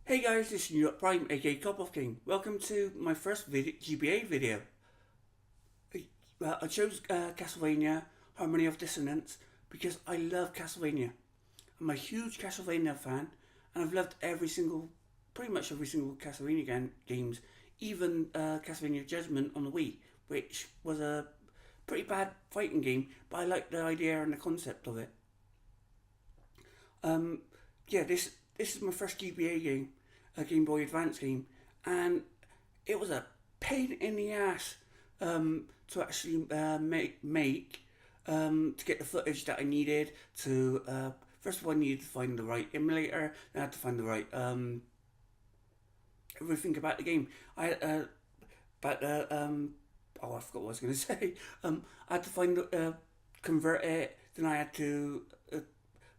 Hey guys, this is New York Prime, aka Cop King. Welcome to my first GBA video. I chose Castlevania Harmony of Dissonance because I love Castlevania. I'm a huge Castlevania fan, and I've loved pretty much every single Castlevania games, even Castlevania Judgment on the Wii, which was a pretty bad fighting game, but I liked the idea and the concept of it. This is my first GBA game, a Game Boy Advance game, and it was a pain in the ass to actually make to get the footage that I needed to. First of all, I needed to find the right emulator. Then I had to find the right everything about the game. I I forgot what I was going to say. I had to find convert it. Then I had to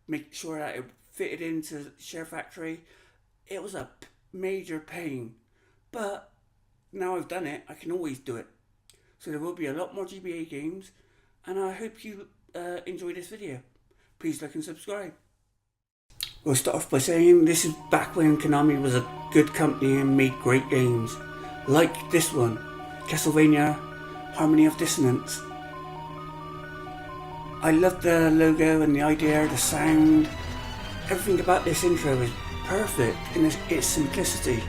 make sure that it fitted into SHAREfactory. It was a major pain, but now I've done it, I can always do it. So there will be a lot more GBA games, and I hope you enjoy this video. Please like and subscribe. We'll start off by saying this is back when Konami was a good company and made great games, like this one, Castlevania Harmony of Dissonance. I love the logo and the idea, the sound. Everything about this intro is perfect in its simplicity,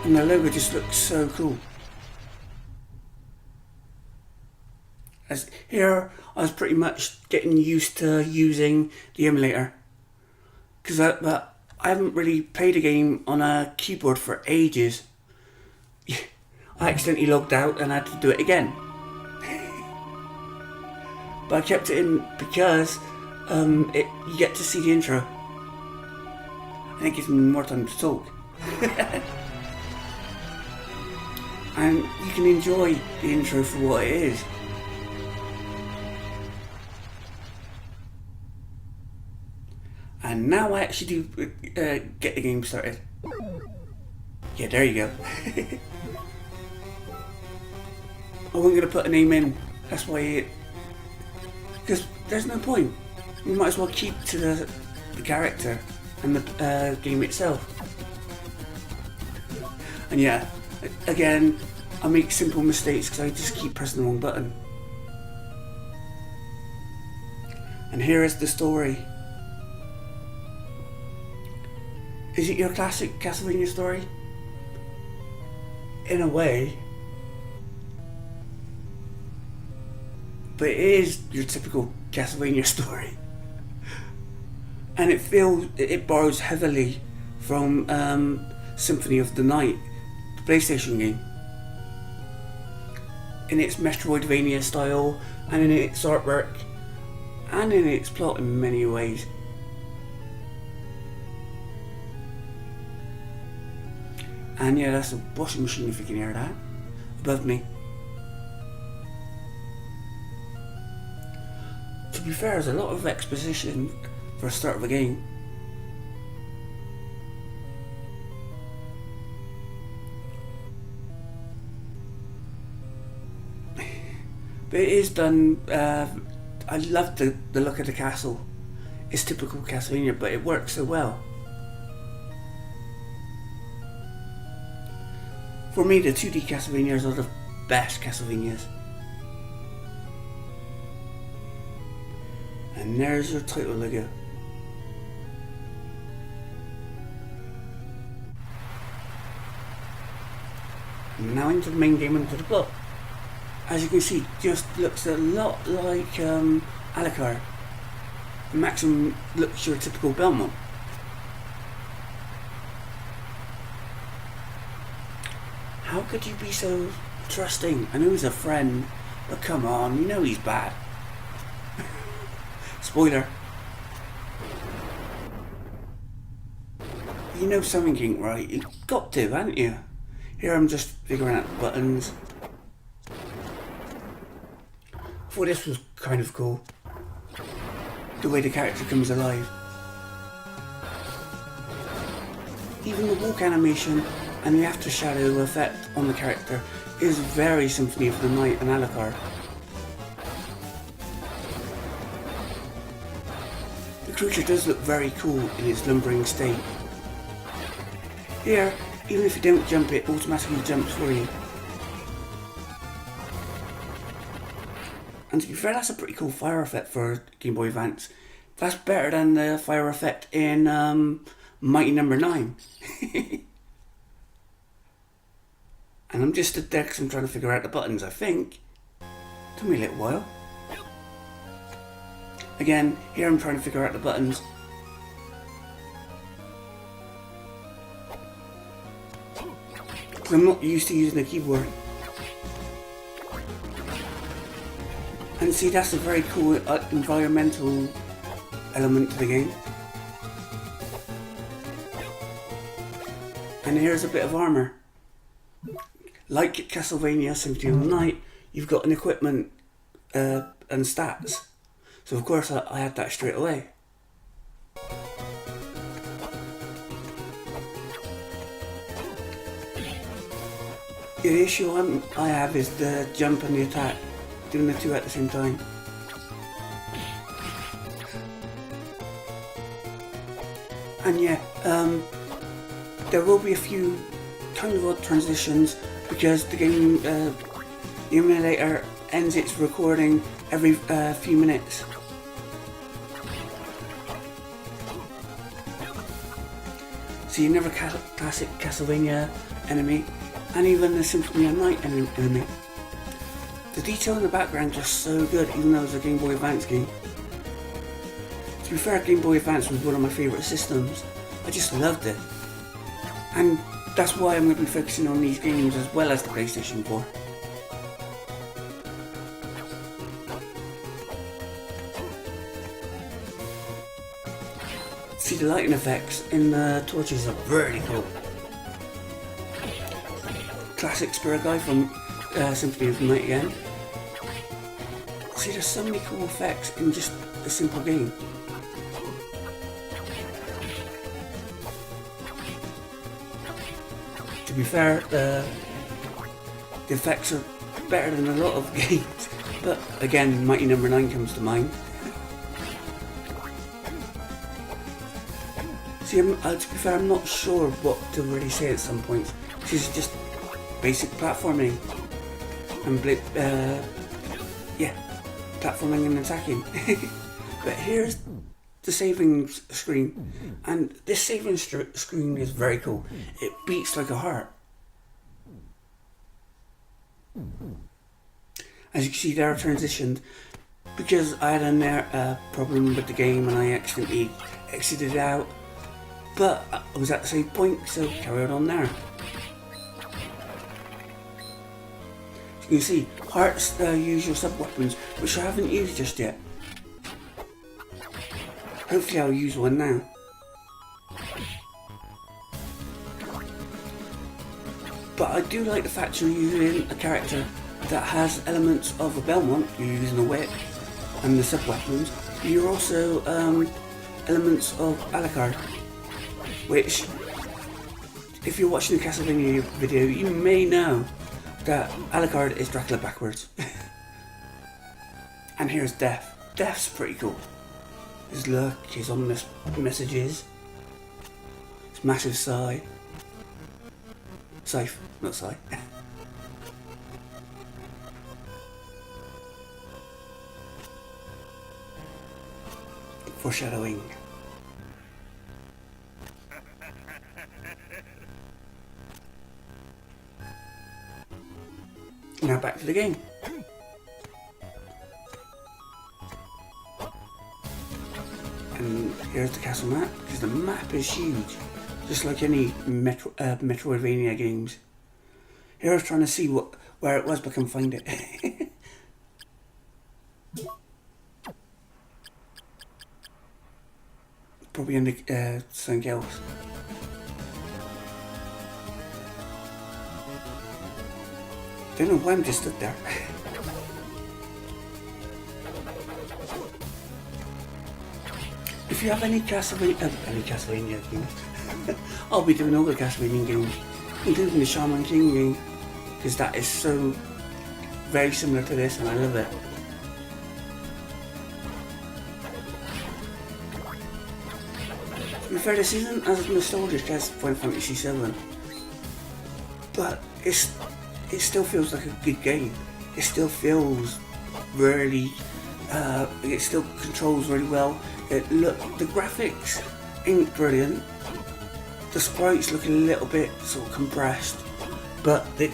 and the logo just looks so cool. As here, I was pretty much getting used to using the emulator, because I haven't really played a game on a keyboard for ages. I accidentally logged out and I had to do it again. But I kept it in because you get to see the intro, and it gives me more time to talk. And you can enjoy the intro for what it is. And now I actually do get the game started. Yeah, there you go. I wasn't going to put a name in, that's why because there's no point. You might as well keep to the character and the game itself. And yeah, again, I make simple mistakes because I just keep pressing the wrong button. And here is the story. Is it your classic Castlevania story? In a way. But it is your typical Castlevania story. And it borrows heavily from Symphony of the Night, the PlayStation game. In its Metroidvania style, and in its artwork, and in its plot in many ways. And yeah, that's a washing machine if you can hear that, above me. To be fair, there's a lot of exposition for the start of a game. But it is done, I love the look of the castle. It's typical Castlevania, but it works so well. For me, the 2D Castlevanias are the best Castlevanias. And there's your title logo. And now into the main game, into the plot. As you can see, just looks a lot like Alucard. Maxim looks your typical Belmont. How could you be so trusting? I know he's a friend, but come on, you know he's bad. Spoiler. You know something ain't right. You've got to, haven't you? Here I'm just figuring out the buttons. I thought this was kind of cool. The way the character comes alive. Even the walk animation and the after shadow effect on the character is very Symphony of the Night and Alucard. The creature does look very cool in its lumbering state. Here, even if you don't jump, it automatically jumps for you. And to be fair, that's a pretty cool fire effect for Game Boy Advance. That's better than the fire effect in Mighty Number 9. And I'm just stood there because I'm trying to figure out the buttons, I think. Took me a little while. Again, here I'm trying to figure out the buttons. Because I'm not used to using the keyboard. And see, that's a very cool environmental element to the game. And here's a bit of armor. Like Castlevania Symphony of the Night, you've got an equipment and stats. So of course I had that straight away. The issue I have is the jump and the attack, doing the two at the same time. And yeah, there will be a few kind of odd transitions because the game, the emulator ends its recording every few minutes. So you never classic Castlevania enemy, and even the Symphony of the Night enemy. The detail in the background is just so good, even though it's a Game Boy Advance game. To be fair, Game Boy Advance was one of my favourite systems. I just loved it. And that's why I'm going to be focusing on these games as well as the PlayStation 4. See, the lighting effects in the torches are really cool. Classic Spirit Guy from Symphony of the Night again. See, there's so many cool effects in just a simple game. To be fair, the effects are better than a lot of games, but again, Mighty Number 9 comes to mind. See, to be fair, I'm not sure what to really say at some points. This is just basic platforming and yeah, platforming and attacking. But here's the saving screen, and this saving screen is very cool. It beats like a heart. As you can see there, I've transitioned because I had a problem with the game and I accidentally exited out, but I was at the same point, so carried on there. As you can see, hearts use your sub-weapons, which I haven't used just yet. Hopefully I'll use one now. But I do like the fact you're using a character that has elements of a Belmont, you're using a whip, and the sub-weapons. You're also elements of Alucard, which, if you're watching the Castlevania video, you may know that Alucard is Dracula backwards. And here's Death. Death's pretty cool. His look, his ominous messages, his massive sigh. Scythe, not sigh. Foreshadowing. Now back to the game. And here's the castle map, because the map is huge, just like any Metroidvania games. Here I was trying to see where it was, but I couldn't find it. Probably in the something else. Don't know why I'm just stood there. If you have any Castlevania games, I'll be doing all the Castlevania games, including the Shaman King game, because that is so very similar to this and I love it. be fair, this isn't as nostalgic as Final Fantasy VII, but it still feels like a good game. It still feels really, it still controls really well. The graphics ain't brilliant. The sprites look a little bit sort of compressed, but the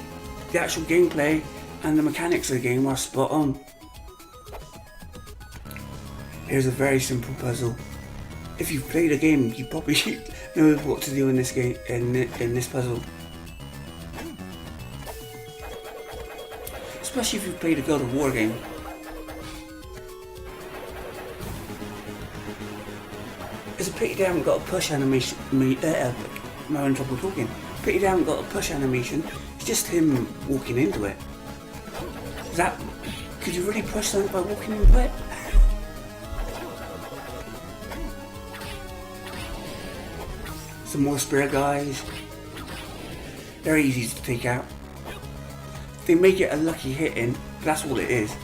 actual gameplay and the mechanics of the game are spot on. Here's a very simple puzzle. If you've played a game, you probably know what to do in this game, in this puzzle. Especially if you've played a God of War game. It's a pity they haven't got a push animation. I'm having trouble talking. Pity they haven't got a push animation. It's just him walking into it. Could you really push something by walking into it? Some more spear guys. They're easy to take out. They may get a lucky hit in, but that's all it is.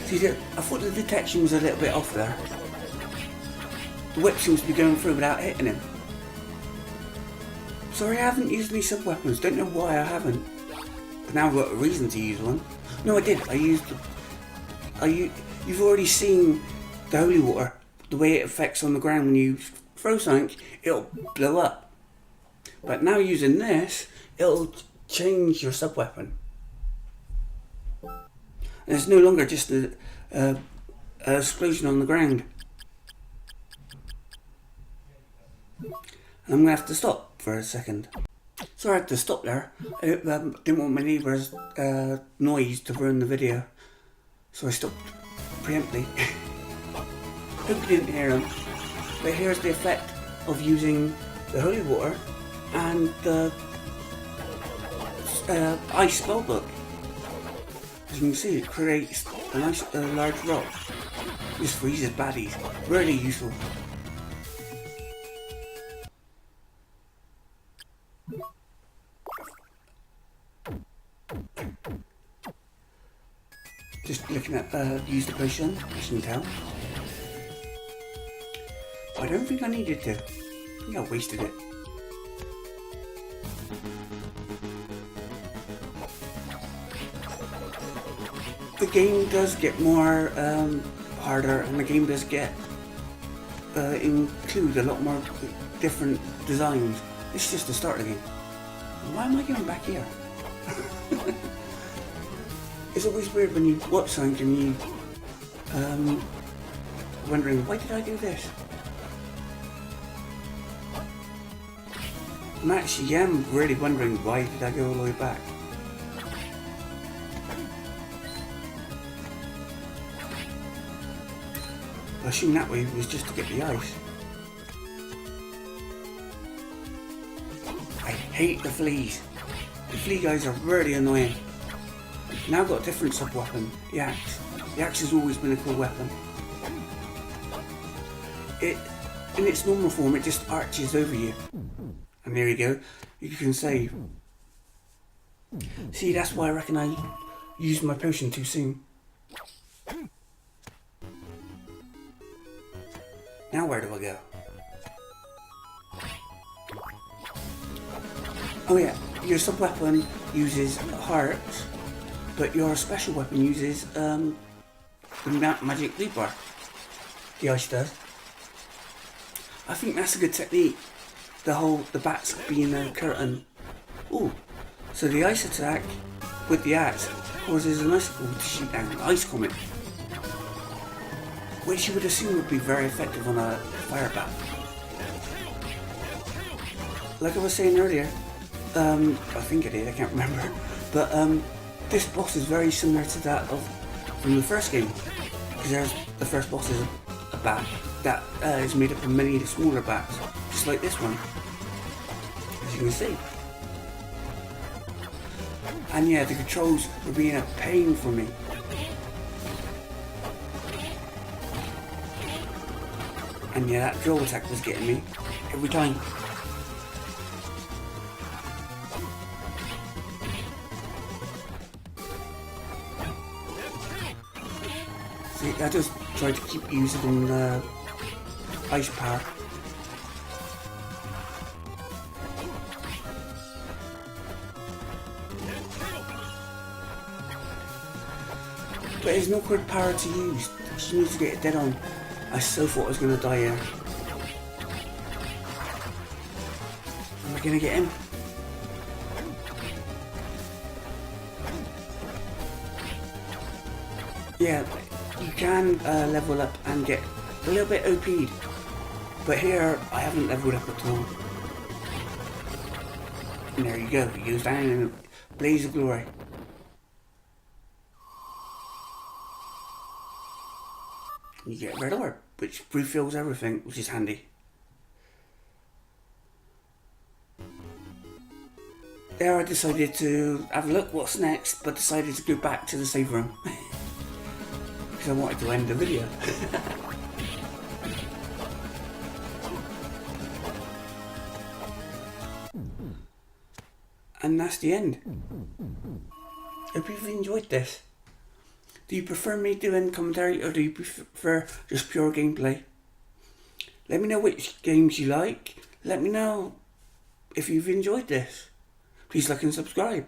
See, I thought the detection was a little bit off there. The whip seems to be going through without hitting him. Sorry, I haven't used any sub-weapons. Don't know why I haven't. But now I've got a reason to use one. No, I did. You've already seen the holy water. The way it affects on the ground when you throw something, it'll blow up. But now using this, it'll change your sub-weapon. And it's no longer just an explosion on the ground. And I'm going to have to stop for a second. Sorry I had to stop there. I didn't want my neighbour's noise to ruin the video. So I stopped preemptively. Hope you didn't hear him. But here's the effect of using the holy water and the ice spellbook. As you can see, it creates a nice large rock. Just freezes baddies. Really useful. Just looking at use the potion, as you can tell. I don't think I needed to. I think I wasted it. The game does get more harder, and the game does get include a lot more different designs. It's just the start of the game. Why am I going back here? It's always weird when you watch something and you wondering, why did I do this? I'm actually really wondering, why did I go all the way back? I assume that way was just to get the ice. I hate the fleas. The flea guys are really annoying. Now I've got a different sub-weapon, the axe. The axe has always been a cool weapon. In its normal form, it just arches over you. And there you go, you can save. See, that's why I reckon I used my potion too soon. Now where do I go? Oh yeah, your sub-weapon uses hearts, but your special weapon uses the magic leap bar. The ice does. I think that's a good technique. The bats being a curtain. Ooh, so the ice attack with the axe causes an icicle to shoot down an ice comet, which you would assume would be very effective on a fire bat. Like I was saying earlier, I think I did, I can't remember, but this boss is very similar to that from the first game, because the first boss is a bat that is made up of many smaller bats, just like this one, as you can see. And yeah, the controls were being a pain for me. And yeah, that drill attack was getting me every time. I just try to keep using ice power. But there's no quick power to use. She needs to get it dead on. I so thought I was going to die here. Am I going to get him? Yeah, you can level up and get a little bit OP'd. But here, I haven't leveled up at all. And there you go, he goes down in a blaze of glory. You get a red orb, which refills everything, which is handy. There I decided to have a look what's next, but decided to go back to the save room. Because I wanted to end the video. And that's the end. Hope you've enjoyed this. Do you prefer me doing commentary or do you prefer just pure gameplay? Let me know which games you like. Let me know if you've enjoyed this. Please like and subscribe.